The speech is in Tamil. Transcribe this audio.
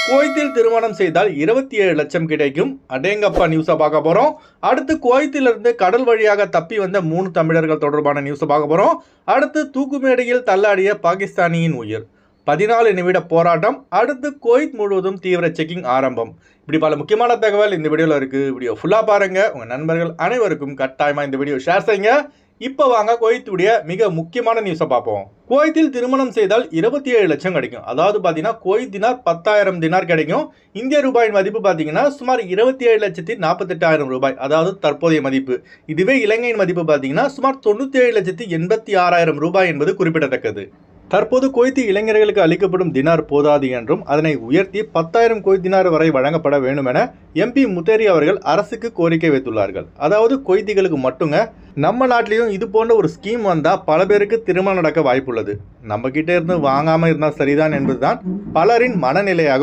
குவைத்தில் திருமணம் செய்தால் 27 லட்சம் கிடைக்கும். அடேங்கப்பா நியூஸை பார்க்க போகிறோம். அடுத்து குவைத்திலிருந்து கடல் வழியாக தப்பி வந்த 3 தமிழர்கள் தொடர்பான நியூஸை பார்க்க போகிறோம். அடுத்து தூக்குமேடையில் தள்ளாடிய பாகிஸ்தானியின் உயிர். 14 நிமிட போராட்டம். அடுத்து குவைத் முழுவதும் தீவிர செக்கிங் ஆரம்பம். இப்படி பல முக்கியமான தகவல் இந்த வீடியோவில் இருக்குது. வீடியோ ஃபுல்லாக பாருங்கள். உங்கள் நண்பர்கள் அனைவருக்கும் கட்டாயமாக இந்த வீடியோ ஷேர் செய்யுங்க. இப்போ வாங்க குவைத்துடைய மிக முக்கியமான நியூஸை பார்ப்போம். குவைத்தில் திருமணம் செய்தால் 27 லட்சம் கிடைக்கும். அதாவது பார்த்தீங்கன்னா குவைத் தினார் 10,000 தினார் கிடைக்கும். இந்திய ரூபாயின் மதிப்பு பார்த்தீங்கன்னா சுமார் 27,48,000 ரூபாய், அதாவது தற்போதைய மதிப்பு. இதுவே இலங்கையின் மதிப்பு பார்த்தீங்கன்னா சுமார் 97,86,000 ரூபாய் என்பது குறிப்பிடத்தக்கது. தற்போது குவைத்தி இளைஞர்களுக்கு அளிக்கப்படும் தினார் போதாது என்றும் அதனை உயர்த்தி 10,000 குவைத் தினார் வரை வழங்கப்பட வேண்டும் என எம்பி முத்தேரி அவர்கள் அரசுக்கு கோரிக்கை வைத்துள்ளார்கள். அதாவது குவைத்திகளுக்கு மட்டுங்க. நம்ம நாட்டிலையும் இது போன்ற ஒரு ஸ்கீம் வந்தால் பல பேருக்கு திருமணம் நடக்க வாய்ப்புள்ளது. நம்ம கிட்டே இருந்து வாங்காமல் இருந்தால் சரிதான் என்பதுதான் பலரின் மனநிலையாக